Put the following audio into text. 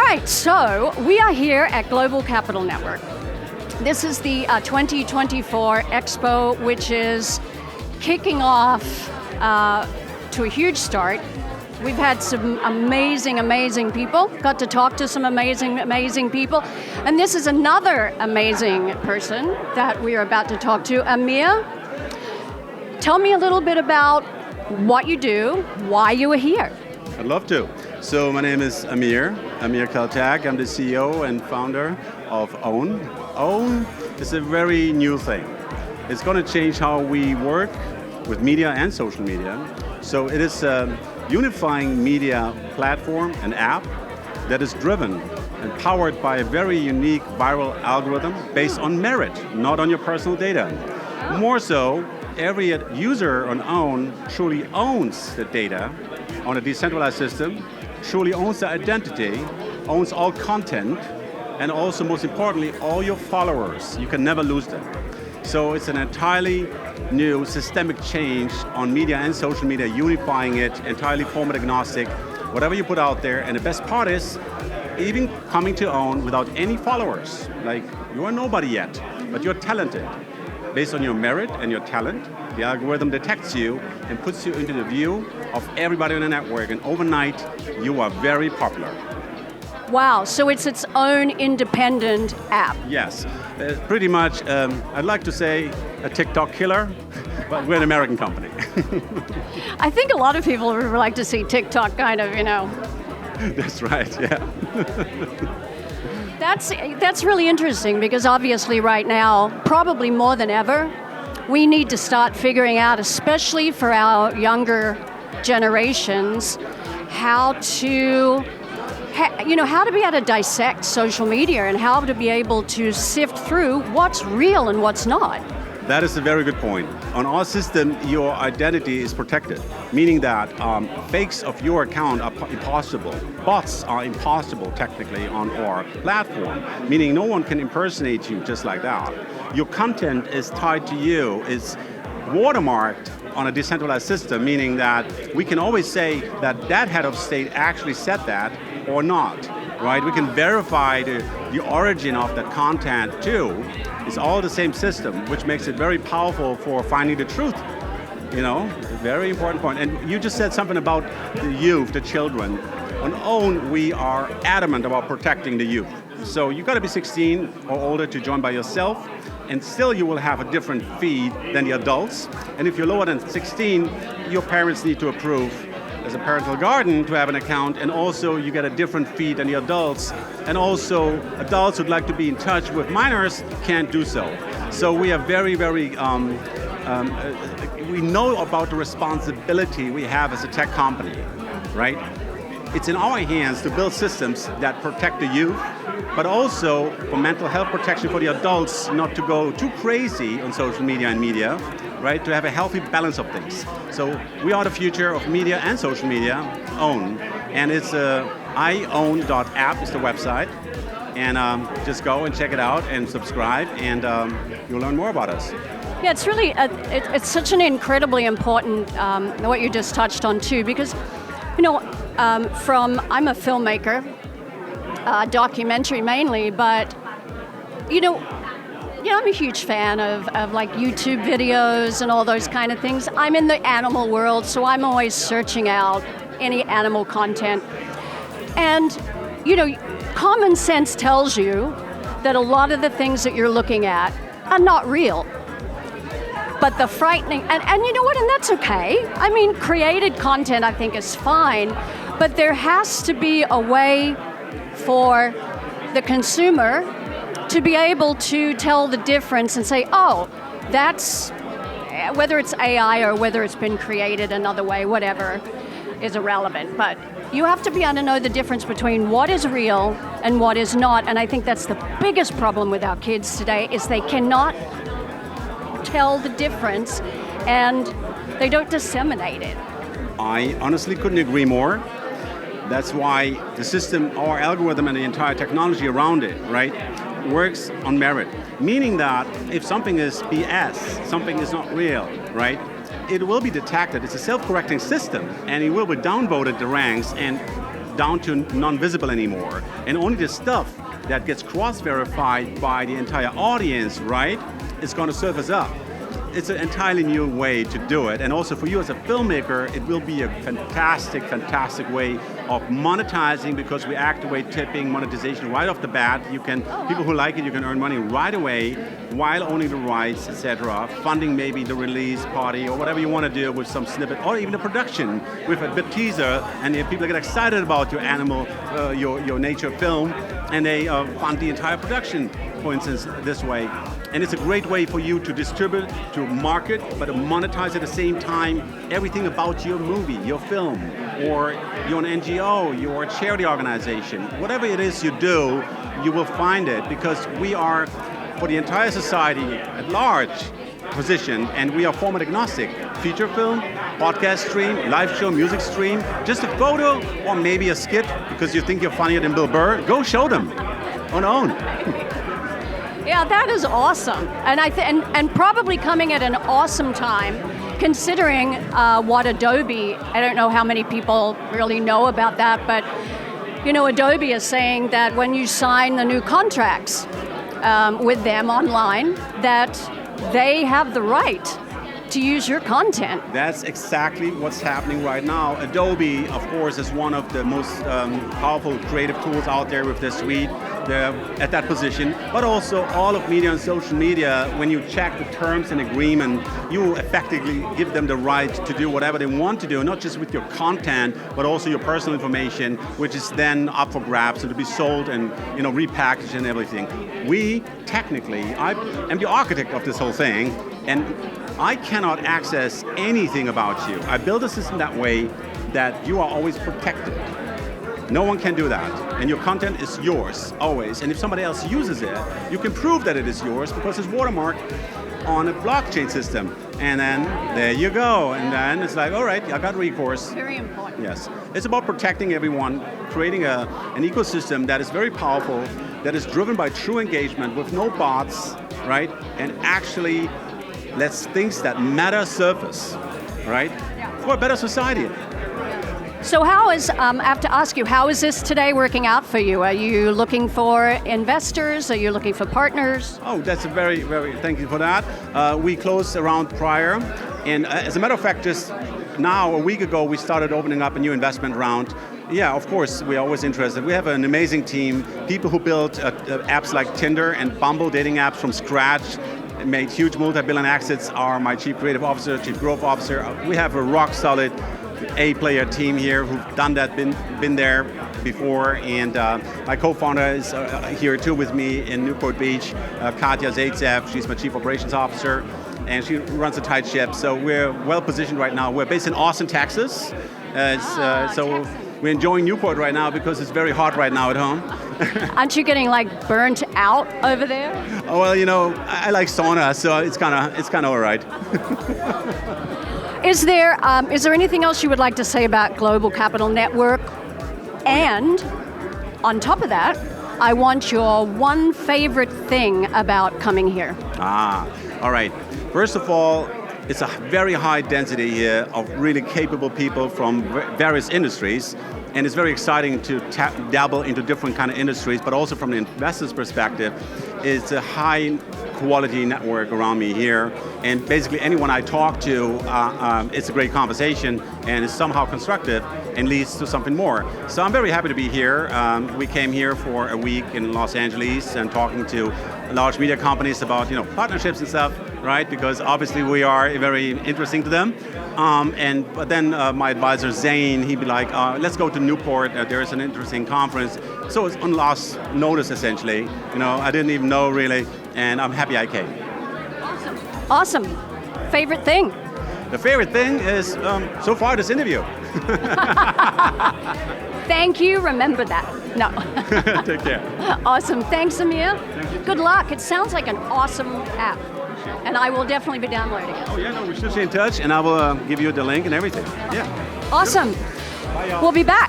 right, so we are here at Global Capital Network. This is the 2024 Expo, which is kicking off to a huge start. We've had some amazing people, got to talk to some amazing people. And this is another amazing person that we are about to talk to, Amir. Tell me a little bit about what you do, why you are here. I'd love to. So my name is Amir Kaltak. I'm the CEO and founder of OWN. OWN is a very new thing. It's going to change how we work with media and social media. So it is a unifying media platform, an app that is driven and powered by a very unique viral algorithm based on merit, not on your personal data. More so, every user on OWN truly owns the data on a decentralized system, truly owns the identity, owns all content, and also, most importantly, all your followers. You can never lose them. So it's an entirely new systemic change on media and social media, unifying it, entirely format agnostic, whatever you put out there. And the best part is, even coming to OWN without any followers. Like, you are nobody yet, but you're talented. Based on your merit and your talent, the algorithm detects you and puts you into the view of everybody on the network, and overnight, you are very popular. Wow, so it's its own independent app. Yes, pretty much, I'd like to say a TikTok killer, but we're an American company. I think a lot of people would like to see TikTok kind of, That's right, yeah. That's really interesting, because obviously right now, probably more than ever, we need to start figuring out, especially for our younger generations, how to be able to dissect social media and how to be able to sift through what's real and what's not. That is a very good point. On our system, your identity is protected, meaning that fakes of your account are impossible. Bots are impossible, technically, on our platform, meaning no one can impersonate you just like that. Your content is tied to you, is watermarked on a decentralized system, meaning that we can always say that head of state actually said that or not, right? We can verify the origin of that content too. It's all the same system, which makes it very powerful for finding the truth. Very important point. And you just said something about the youth, the children. On OWN, we are adamant about protecting the youth. So you got to be 16 or older to join by yourself, and still you will have a different feed than the adults. And if you're lower than 16, your parents need to approve as a parental guardian to have an account, and also you get a different feed than the adults. And also, adults who'd like to be in touch with minors can't do so. So we are very, we know about the responsibility we have as a tech company, right? It's in our hands to build systems that protect the youth, but also for mental health protection for the adults, not to go too crazy on social media and media, right? To have a healthy balance of things. So we are the future of media and social media, OWN. And it's iown.app is the website. And just go and check it out and subscribe, and you'll learn more about us. Yeah, it's really, it's such an incredibly important, what you just touched on too, because, I'm a filmmaker, documentary mainly, but, I'm a huge fan of like YouTube videos and all those kind of things. I'm in the animal world, so I'm always searching out any animal content. And, common sense tells you that a lot of the things that you're looking at are not real. But the frightening, and you know what, and that's okay. I mean, created content I think is fine, but there has to be a way for the consumer to be able to tell the difference and say, oh, that's, whether it's AI or whether it's been created another way, whatever, is irrelevant. But you have to be able to know the difference between what is real and what is not. And I think that's the biggest problem with our kids today, is they cannot tell the difference and they don't disseminate it. I honestly couldn't agree more. That's why the system, our algorithm and the entire technology around it, right, works on merit. Meaning that if something is BS, something is not real, right, it will be detected. It's a self-correcting system, and it will be downvoted the ranks, and down to non-visible anymore. And only the stuff that gets cross-verified by the entire audience, right, is going to surface up. It's an entirely new way to do it. And also for you as a filmmaker, it will be a fantastic, fantastic way of monetizing, because we activate tipping, monetization right off the bat. You can, people who like it, you can earn money right away while owning the rights, etc. Funding maybe the release party or whatever you want to do with some snippet, or even the production with a bit teaser, and if people get excited about your animal, your nature film, and they fund the entire production, for instance, this way. And it's a great way for you to distribute, to market, but to monetize at the same time everything about your movie, your film, or you're an NGO, you're a charity organization. Whatever it is you do, you will find it, because we are, for the entire society at large, positioned, and we are format agnostic. Feature film, podcast stream, live show, music stream, just a photo, or maybe a skit, because you think you're funnier than Bill Burr, go show them on own. Yeah, that is awesome, and and probably coming at an awesome time, considering what Adobe. I don't know how many people really know about that, but you know, Adobe is saying that when you sign the new contracts with them online, that they have the right to use your content. That's exactly what's happening right now. Adobe, of course, is one of the most powerful creative tools out there with their suite. They're at that position, but also all of media and social media, when you check the terms and agreement, you effectively give them the right to do whatever they want to do, not just with your content, but also your personal information, which is then up for grabs and to be sold and repackaged and everything. We, technically, I am the architect of this whole thing, and I cannot access anything about you. I build a system that way that you are always protected. No one can do that. And your content is yours, always. And if somebody else uses it, you can prove that it is yours because it's watermarked on a blockchain system. And then there you go. And then it's like, all right, I got recourse. Very important. Yes. It's about protecting everyone, creating an ecosystem that is very powerful, that is driven by true engagement with no bots, right? And actually lets things that matter surface, right? Yeah. For a better society. So how is, I have to ask you, how is this today working out for you? Are you looking for investors? Are you looking for partners? Oh, that's a very, thank you for that. We closed around prior, and as a matter of fact, just now, a week ago, we started opening up a new investment round. Yeah, of course, we're always interested. We have an amazing team, people who built apps like Tinder and Bumble, dating apps from scratch, made huge multi-billion exits, are my chief creative officer, chief growth officer. We have a rock solid A-player team here who've done that, been there before, and my co-founder is here too with me in Newport Beach, Katya Zaitsev. She's my chief operations officer, and she runs a tight ship. So we're well positioned right now. We're based in Austin, Texas. So we're enjoying Newport right now because it's very hot right now at home. Aren't you getting burnt out over there? Oh, well, I like sauna, so it's kind of all right. Is there anything else you would like to say about Global Capital Network? And on top of that, I want your one favorite thing about coming here. All right. First of all, it's a very high density here of really capable people from various industries, and it's very exciting to dabble into different kind of industries, but also from the investor's perspective, it's a high quality network around me here, and basically anyone I talk to, it's a great conversation, and it's somehow constructive and leads to something more. So I'm very happy to be here. We came here for a week in Los Angeles and talking to large media companies about partnerships and stuff, right? Because obviously we are very interesting to them. But then my advisor Zane, he'd be like, let's go to Newport. There is an interesting conference. So it's on last notice essentially. I didn't even know really, and I'm happy I came. Awesome. Favorite thing? The favorite thing is so far this interview. Thank you. Remember that. No. Take care. Awesome. Thanks, Amir. Thank you. Good luck. It sounds like an awesome app, and I will definitely be downloading it. Oh yeah, no, we should stay in touch, and I will give you the link and everything. Yeah. Awesome. Bye, y'all. We'll be back.